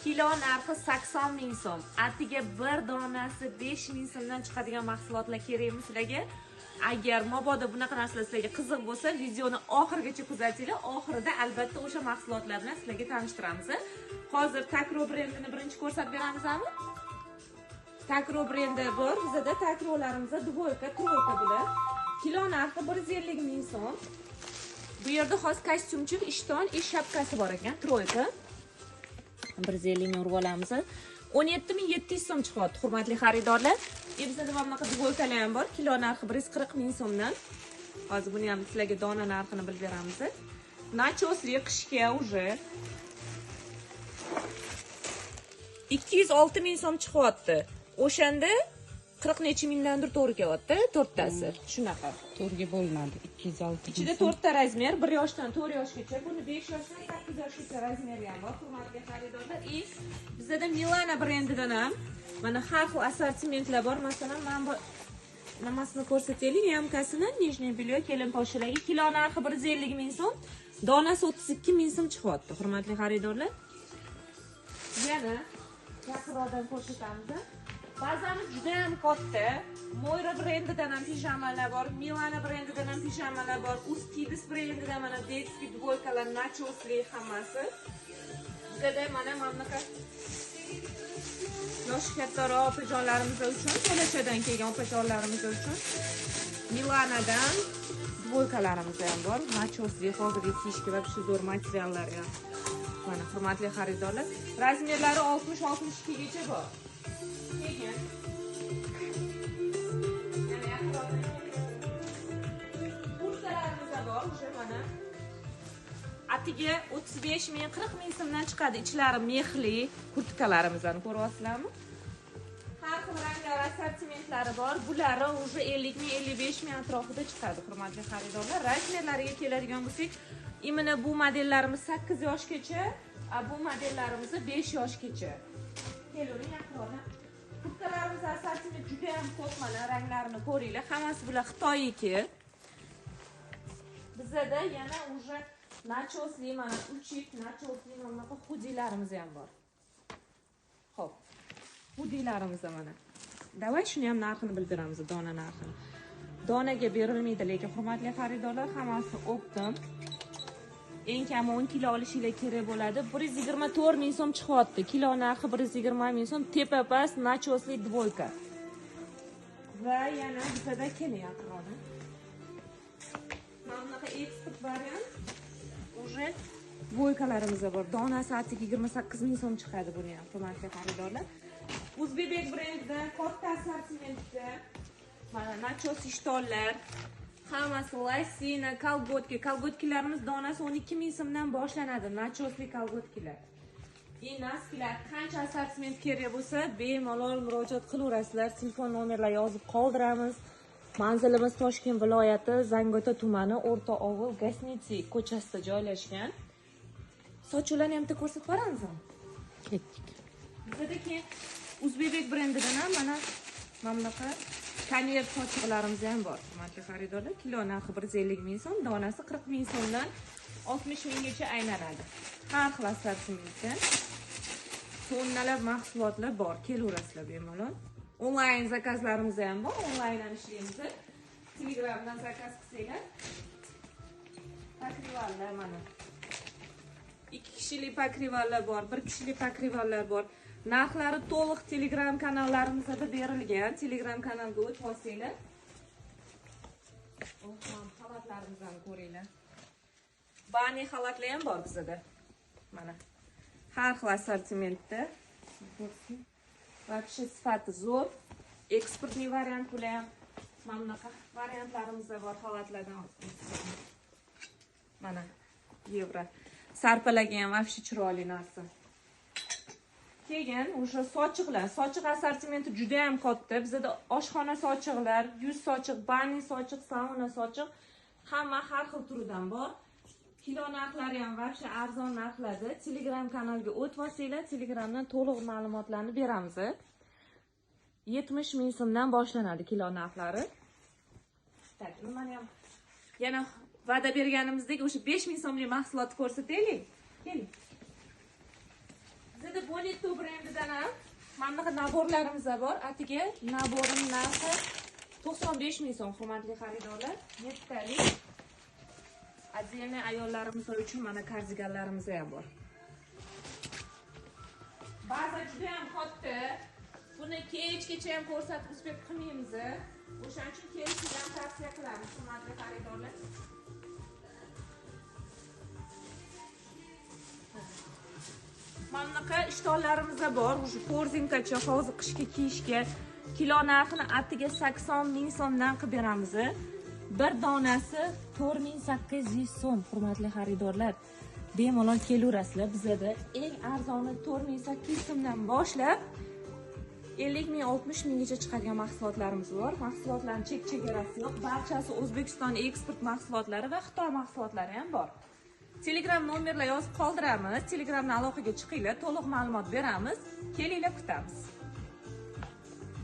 Kilo narxi 80 ming so'm. Atiga bir donasi 5 ming so'mdan chiqadigan mahsulotlar kerakmi sizlarga? Agar mabodo bunaqa narsalar sizlarga qiziq bo'lsa, videoni oxirigacha kuzatinglar. Oxirida albatta o'sha mahsulotlar bilan sizlarga tanishtiramiz. Hozir Takro brendini birinchi ko'rsatib beramizmi? Takro brendi bor. Bizda Takrolarimizda dvoyka, troyka bular. Kilo narxi 150 ming so'm. Bu yerda xos kostyumchik, ishton, ish shapkasi bor ekan, troyka. 150 ming urib olamiz. 17.700 so'm chiqyapti, hurmatli xaridorlar. Bizda mana bunaqa dvoykalar ham bor. Kilo narxi 140 ming so'mdan. Hozir buni ham sizlarga dona narxini bilib beramiz. Nachosli qishga уже 206 ming so'm chiqyapti. O'shanda 40 necha mingdandir to'g'ri kelyapti, to'rttasi. Shunaqa. To'rtga bo'linadi. 206. Ichida 4 ta razmer, 1 yoshdan 4 yoshgacha, buni 5 yoshdan 8 yoshgacha razmeri ham bor, hurmatli xaridorlar. Bizda Milana brendidan ham mana har xil assortimentlar bor. Masalan, mana bu nimasini ko'rsataylik, yamkasini, nijniy belyo kelin poshalarga kilo narxi 150 ming so'm, donasi 32 ming so'm chiqyapti, hurmatli xaridorlar. Yana yaqinroqdan ko'rsatamiz. Bazamiz juda ham katta. Moira brendidan ham pijamalar bor, Milana brendidan ham pijamalar bor, Uskidis brendidan mana detskiy dvoykalar, nachosli hammasi. Bizda mana bunaqa yosh kattaroq opajonlarimiz uchun, Polachadan kelgan opajonlarimiz uchun Milanadan dvoykalarimiz ham bor. Nachosli hozirgi kiyishga va shu zo'r materiallar ham. Mana hurmatli xaridorlar, razmerlari 60-62 gacha bor. Keyin yana yaqinroqdan kurtkalarimiz bor, o'sha mana atiga 35 ming 40 ming so'mdan chiqadi. Ichlari mexli kurtkalarimizni ko'ryapsizlarmi? Har xil ranglar, assortimentlari bor. Bulari уже 50 ming 55 ming atrofida chiqadi, hurmatli xaridorlar. Razmerlariga keladigan bo'lsak, imina bu modellarimiz 8 yoshgacha, bu modellarimiz 5 yoshgacha. Keling, yaqinroqdan. Kurtkalarimiz assortiment juda ham ko'p, mana ranglarini ko'ringlar. Hammasi bular Xitoyniki. Bizda yana уже nachosli, mana uchik nachosli mana bu xudilarimiz ham bor. Xo'p. Xudilarimiz mana. Davay shuni ham narxini bilib beramiz, dona narxini. Donaga berilmaydi, lekin hurmatli xaridorlar, hammasi optim. Eng kami 10 kilo olishingiz kerak bo'ladi. 124 ming so'm chiqyapti. Kilo narxi 120 ming so'm, tepa past nachosli dvoyka. Va yana bizda keling yaqinroqdan. Mana bunaqa eksport variant. Уже dvoykalarimiz bor. Donasi atiga 28 ming so'm chiqadi buni ham, hurmatli xaridorlar. Uzbek brendidan katta assortimentda mana nachos ishtonlar, hammasi lasina, kolgotkilarimiz donasi 12 ming so'mdan boshlanadi, nachosli kolgotkilar. Naskilar qancha assortiment kerak bo'lsa, bemalol murojaat qilaverasizlar. Telefon nomerlar yozib qoldiramiz. Manzilimiz Toshkent viloyati, Zangiota tumani, O'rta Ovul, Gasnitsi ko'chasida joylashgan. Sochlarni ham ko'rsatib beramizmi? Ketdik. Bizda keyin Uzbek brendidan ham mana bunaqa konvert sochiqlarimiz ham bor, hurmatli xaridorlar. Kilo narxi 150 ming so'm, donasi 40 ming so'mdan 60 minggacha aylanadi. Har xil assortimentda tonnalab mahsulotlar bor, kelaverasizlar bemalol. Onlayn zakazlarimiz ham bor, onlayndan ishlaymiz. Telegramdan zakaz qilsanglar. Pakrivallar mana. 2 kishilik pakrivallar bor, 1 kishilik pakrivallar bor. Narxlari to'liq Telegram kanallarimizda berilgan. Telegram kanalga o'tib olsanglar. Xalatlarimizni ko'ringlar. Bani xalatlar ham bor bizda. Mana. Har xil assortimentda. Вообще sifati zo'r. Eksportniy variant bular ham. Mana bunaqa variantlarimiz bor xalatlardan. Mana yevro. Sarpalaga ham вообще chiroyli narsa. Keyin o'sha sochiqlar, sochiq assortimenti juda ham katta. Bizda oshxona sochiqlar, yuz sochiq, bani sochiq, sauna sochiq, hamma har xil turidan bor. Kilo narxlari ham вообще arzon narxlarda. Telegram kanalga o'tib olsanglar, Telegramdan to'liq ma'lumotlarni beramiz. 70 ming so'mdan boshlanadi kilo narxlari. Tak, nimani ham yana va'da berganimizdek o'sha 5 ming so'mlik mahsulotni ko'rsataylik. Keling. Bizda boni Vito brendidan ham mana bunaqa naborlarimiz bor. Atiga naborim narxi 95 ming so'm, hurmatli xaridorlar. 7 talik. Aziyana ayollarimiz uchun mana kardiganlarimiz ham bor. Ba'zi juda ham katta. Buni kechgacha ham ko'rsatib uspek qilmaymiz. O'shaning uchun kelishni ham tavsiya qilamiz, hurmatli xaridorlar. Mana bunaqa ishtonlarimiz bor. Shu korzinkacha hozir qishga kiyishga kilo narxini atiga 80 ming so'mdan qilib beramiz. Bir donasi 4800 so'm, hurmatli xaridorlar. Bemalol kelaverasizlar. Bizda eng arzoni 4800 so'mdan boshlab 50 ming, 60 minggacha chiqadigan mahsulotlarimiz bor. Mahsulotlarning chek-chegarasi yo'q. Barchasi O'zbekiston eksport mahsulotlari va Xitoy mahsulotlari ham bor. Telegram nomerlar yozib qoldiramiz. Telegramdan aloqaga chiqinglar, to'liq ma'lumot beramiz. Kelinglar, kutamiz.